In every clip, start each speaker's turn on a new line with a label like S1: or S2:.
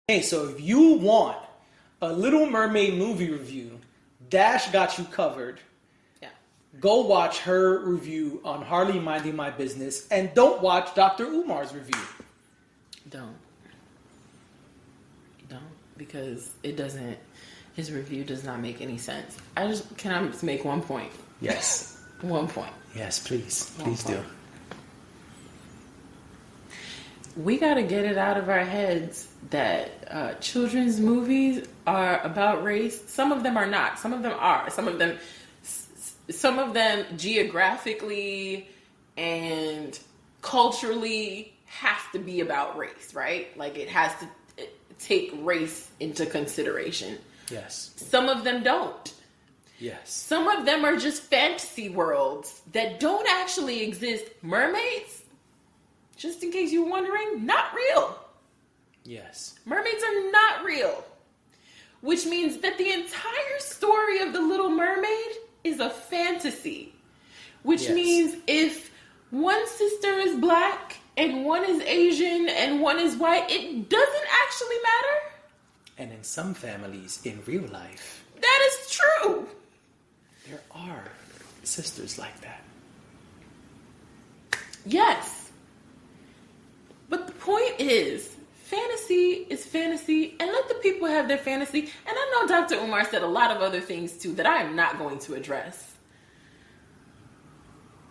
S1: Hey, so if you want a Little Mermaid movie review, Dash got you covered.
S2: Yeah.
S1: Go watch her review on Hardly Minding My Business, and don't watch Dr. Umar's review.
S2: Don't. Because it doesn't, his review does not make any sense. Can I just make one point?
S1: Yes.
S2: One point.
S1: Yes, please. Please do.
S2: We got to get it out of our heads that children's movies are about race. Some of them are not. Some of them are. Some of them geographically and culturally have to be about race, right? Like it has to take race into consideration.
S1: Yes.
S2: Some of them don't.
S1: Yes.
S2: Some of them are just fantasy worlds that don't actually exist. Mermaids, just in case you're wondering, not real.
S1: Yes.
S2: Mermaids are not real. Which means that the entire story of the Little Mermaid is a fantasy. Which means if one sister is black and one is Asian and one is white, it doesn't actually matter.
S1: And in some families, in real life,
S2: that is true.
S1: There are sisters like that.
S2: Yes. But the point is, fantasy is fantasy, and let the people have their fantasy. And I know Dr. Umar said a lot of other things too that I am not going to address.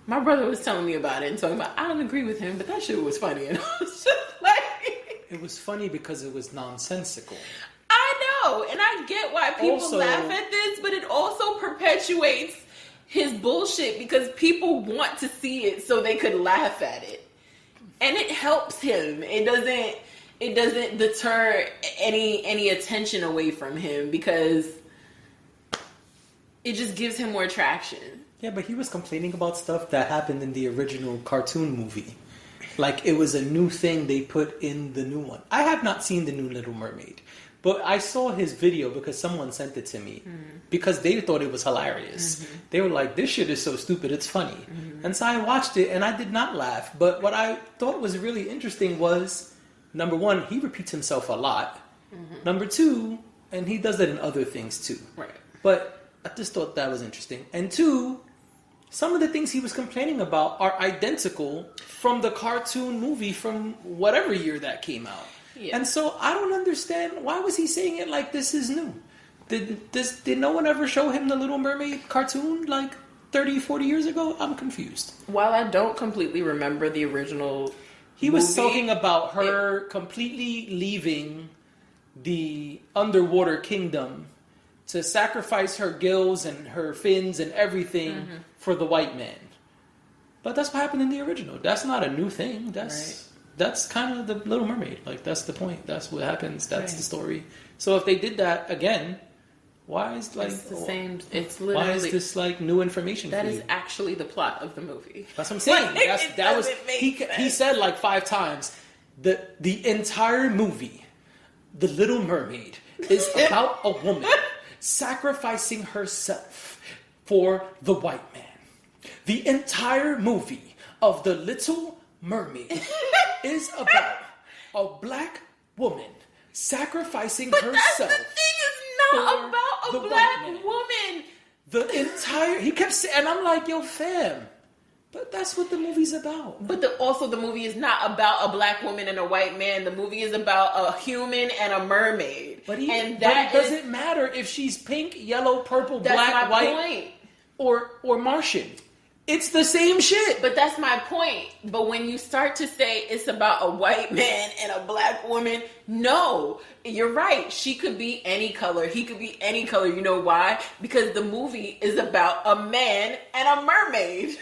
S2: My brother was telling me about it and talking about, I don't agree with him, but that shit was funny. And I was just like...
S1: It was funny because it was nonsensical.
S2: I know, and I get why people laugh at this, but it also perpetuates his bullshit because people want to see it so they could laugh at it. And it helps him. It doesn't deter any attention away from him because it just gives him more traction.
S1: Yeah, but he was complaining about stuff that happened in the original cartoon movie. Like, it was a new thing they put in the new one. I have not seen the new Little Mermaid, but I saw his video because someone sent it to me because they thought it was hilarious. Mm-hmm. They were like, this shit is so stupid, it's funny. Mm-hmm. And so I watched it and I did not laugh. But what I thought was really interesting was, number one, he repeats himself a lot. Mm-hmm. Number two, and he does that in other things too.
S2: Right.
S1: But I just thought that was interesting. And two, some of the things he was complaining about are identical from the cartoon movie from whatever year that came out. Yeah. And so I don't understand, why was he saying it like this is new? Did no one ever show him the Little Mermaid cartoon like 30, 40 years ago? I'm confused.
S2: While I don't completely remember the original
S1: He was talking about her completely leaving the underwater kingdom to sacrifice her gills and her fins and everything for the white man. But that's what happened in the original. That's not a new thing. That's kind of the Little Mermaid. Like, that's the point. That's what happens. That's the story. So if they did that again, why is like
S2: it's the same? It's literally,
S1: why is this like new information?
S2: That is actually the plot of the movie.
S1: That's what I'm saying. He said like 5 times the entire movie, The Little Mermaid, is about a woman sacrificing herself for the white man. The entire movie of The Little Mermaid is about a black woman sacrificing herself.
S2: That's the thing, it's not about a black woman.
S1: The entire, he kept saying, and I'm like, yo, fam, but that's what the movie's about.
S2: But also the movie is not about a black woman and a white man. The movie is about a human and a mermaid. But it
S1: doesn't matter if she's pink, yellow, purple, black, white, or Martian. It's the same shit.
S2: But that's my point. But when you start to say it's about a white man and a black woman, no, you're right. She could be any color. He could be any color. You know why? Because the movie is about a man and a mermaid.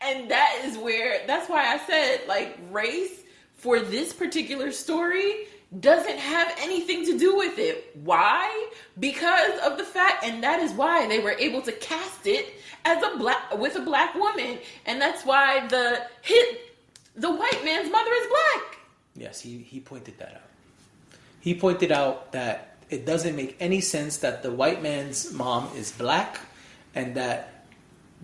S2: And that's why I said, like, race for this particular story doesn't have anything to do with it. Why? Because of the fact, and that is why they were able to cast it as with a black woman, and that's why the white man's mother is black.
S1: Yes, he pointed that out. He pointed out that it doesn't make any sense that the white man's mom is black and that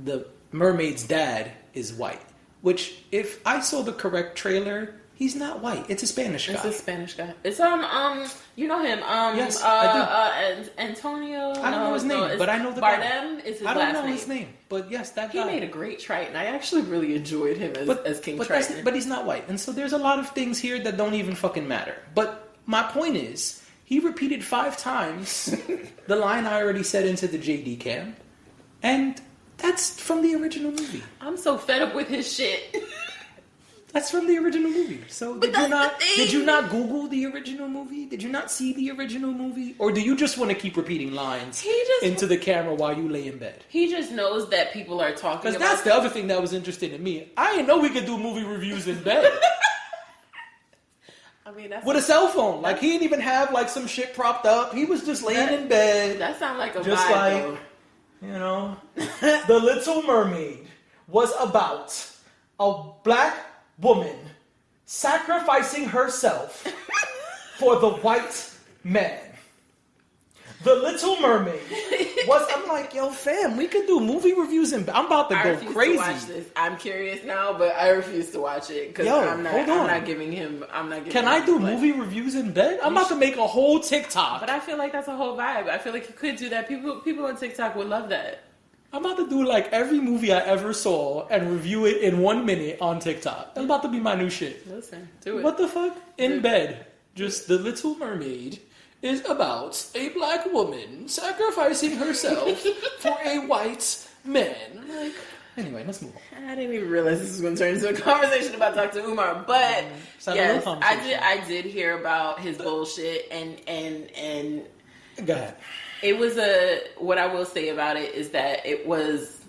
S1: the mermaid's dad is white. Which, if I saw the correct trailer, He's not white. It's a Spanish guy.
S2: It's a Spanish guy. It's you know him.
S1: Yes, I
S2: Antonio.
S1: I don't know his name, but I know the
S2: Bardem
S1: guy.
S2: is his
S1: I
S2: last
S1: don't know
S2: name.
S1: his name, but yes, that
S2: He
S1: guy.
S2: made a great Triton. I actually really enjoyed him as King Triton.
S1: But he's not white, and so there's a lot of things here that don't even fucking matter. But my point is, he repeated 5 times the line I already said into the JD cam, and that's from the original movie.
S2: I'm so fed up with his shit.
S1: That's from the original movie. So
S2: But
S1: did you not Google the original movie? Did you not see the original movie? Or do you just want to keep repeating lines into the camera while you lay in bed?
S2: He just knows that people are talking
S1: Because
S2: about.
S1: that's the other thing that was interesting to me. I didn't know we could do movie reviews in bed.
S2: I mean, that's
S1: With a cell phone. Like, he didn't even have, like, some shit propped up. He was just laying in bed.
S2: That sounds like a
S1: just
S2: vibe,
S1: like,
S2: though.
S1: you know. The Little Mermaid was about a black woman sacrificing herself for the white man. The Little Mermaid was. I'm like, yo, fam, we could do movie reviews and I'm about to go crazy.
S2: To watch this. I'm curious now, but I refuse to watch it because I'm not giving him.
S1: Can I do movie reviews in bed? I'm about to make a whole TikTok.
S2: But I feel like that's a whole vibe. I feel like you could do that. People on TikTok would love that.
S1: I'm about to do like every movie I ever saw and review it in 1 minute on TikTok. That's about to be my new shit.
S2: Listen, do it.
S1: What the fuck? In bed. Just The Little Mermaid is about a black woman sacrificing herself for a white man. Like, anyway, let's move on.
S2: I didn't even realize this was going to turn into a conversation about Dr. Umar, but yes, I did hear about his bullshit and
S1: go ahead.
S2: It was what I will say about it is that it was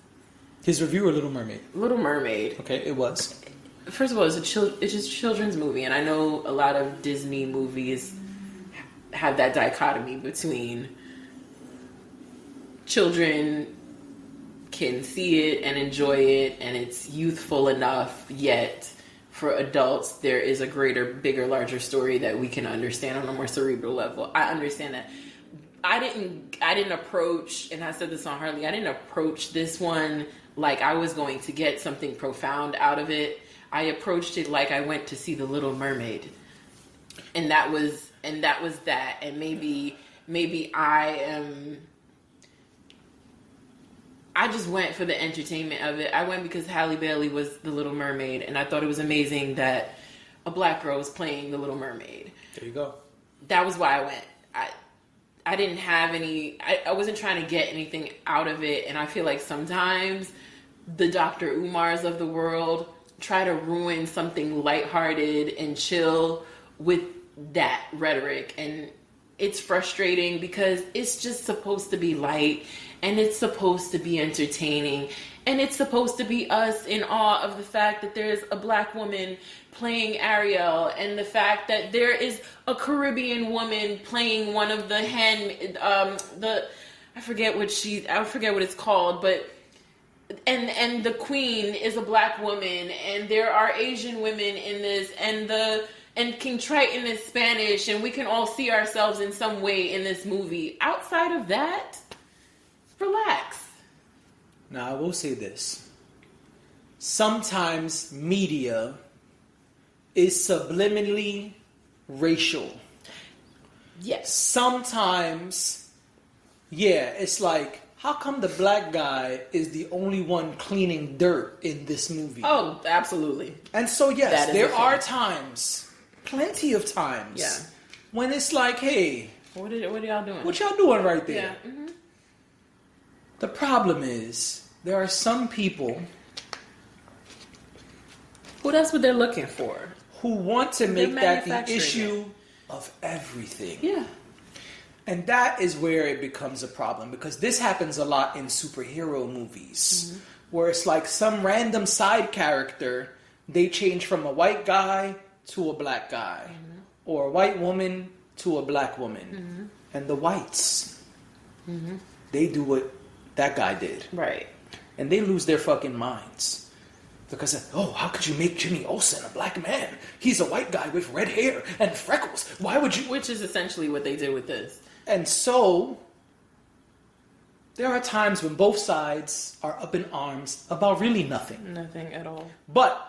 S1: his review or Little Mermaid.
S2: Little Mermaid.
S1: Okay, it was.
S2: First of all, it's just a children's movie, and I know a lot of Disney movies have that dichotomy between children can see it and enjoy it, and it's youthful enough, yet for adults there is a greater, bigger, larger story that we can understand on a more cerebral level. I understand that. I didn't approach, and I said this on Harley, I didn't approach this one like I was going to get something profound out of it. I approached it like I went to see The Little Mermaid. And that was that. And maybe I just went for the entertainment of it. I went because Halle Bailey was The Little Mermaid, and I thought it was amazing that a black girl was playing The Little Mermaid.
S1: There you go.
S2: That was why I went. I didn't have any, I wasn't trying to get anything out of it. And I feel like sometimes the Dr. Umars of the world try to ruin something lighthearted and chill with that rhetoric. And it's frustrating because it's just supposed to be light and it's supposed to be entertaining. And it's supposed to be us in awe of the fact that there's a black woman playing Ariel, and the fact that there is a Caribbean woman playing one of the I forget what it's called, but and the queen is a black woman, and there are Asian women in this, and King Triton is Spanish, and we can all see ourselves in some way in this movie. Outside of that, relax.
S1: Now, I will say this. Sometimes media is subliminally racial.
S2: Yes.
S1: Sometimes, yeah, it's like, how come the black guy is the only one cleaning dirt in this movie?
S2: Oh, absolutely.
S1: And so, yes, there are times, plenty of times,
S2: yeah,
S1: when it's like, hey,
S2: what are y'all doing?
S1: What y'all doing right there?
S2: Yeah. Mm-hmm.
S1: The problem is, there are some people
S2: who that's what they're looking for,
S1: who want to make that the issue of everything.
S2: Yeah.
S1: And that is where it becomes a problem, because this happens a lot in superhero movies, where it's like some random side character, they change from a white guy to a black guy, or a white woman to a black woman. And the whites, they do what that guy did.
S2: Right.
S1: And they lose their fucking minds. Because, oh, how could you make Jimmy Olsen a black man? He's a white guy with red hair and freckles. Why would you?
S2: Which is essentially what they did with this.
S1: And so, there are times when both sides are up in arms about really nothing.
S2: Nothing at all.
S1: But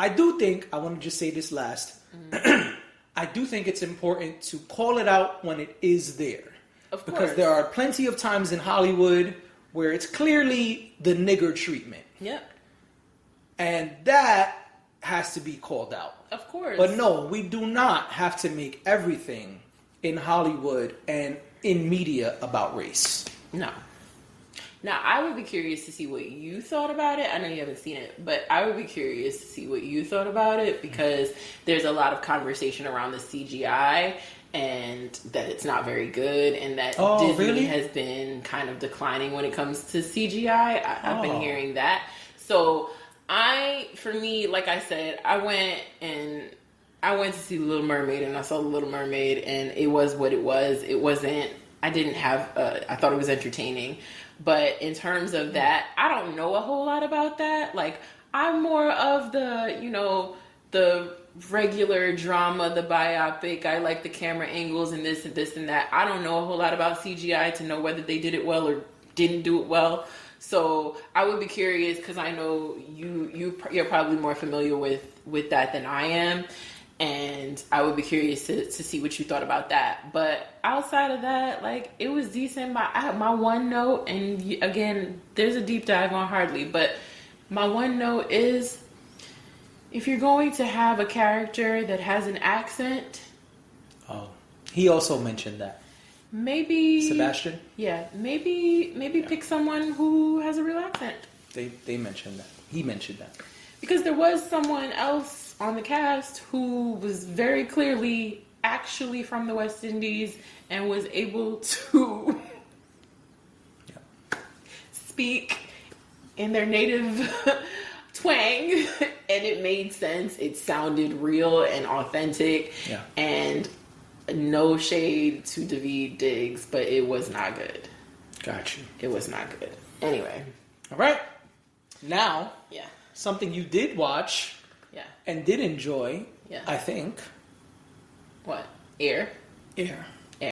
S1: I do think, I want to just say this last. I do think it's important to call it out when it is there.
S2: Of course.
S1: Because there are plenty of times in Hollywood where it's clearly the nigger treatment.
S2: Yep.
S1: And that has to be called out.
S2: Of course.
S1: But no, we do not have to make everything in Hollywood and in media about race.
S2: No. Now, I would be curious to see what you thought about it. I know you haven't seen it, but I would be curious to see what you thought about it because there's a lot of conversation around the CGI and that it's not very good and that Disney has been kind of declining when it comes to CGI. I've been hearing that. So for me, like I said, I went to see Little Mermaid and I saw Little Mermaid and it was what it was. It wasn't, I thought it was entertaining. But in terms of that, I don't know a whole lot about that. Like, I'm more of the regular drama, the biopic. I like the camera angles and this and that. I don't know a whole lot about CGI to know whether they did it well or didn't do it well. So I would be curious because I know you're probably more familiar with that than I am. And I would be curious to see what you thought about that. But outside of that, like, it was decent. I have my one note, and again, there's a deep dive on Hardly, but my one note is, if you're going to have a character that has an accent...
S1: Oh, he also mentioned that.
S2: Maybe...
S1: Sebastian?
S2: Yeah, maybe pick someone who has a real accent.
S1: They mentioned that. He mentioned that. Because
S2: there was someone else on the cast who was very clearly actually from the West Indies and was able to speak in their native twang, and it made sense. It sounded real and authentic, and no shade to Daveed Diggs, but it was not good.
S1: Got you.
S2: It was not good. Anyway.
S1: All right. Now, something you did watch and did enjoy, I think.
S2: What? Air?
S1: Air.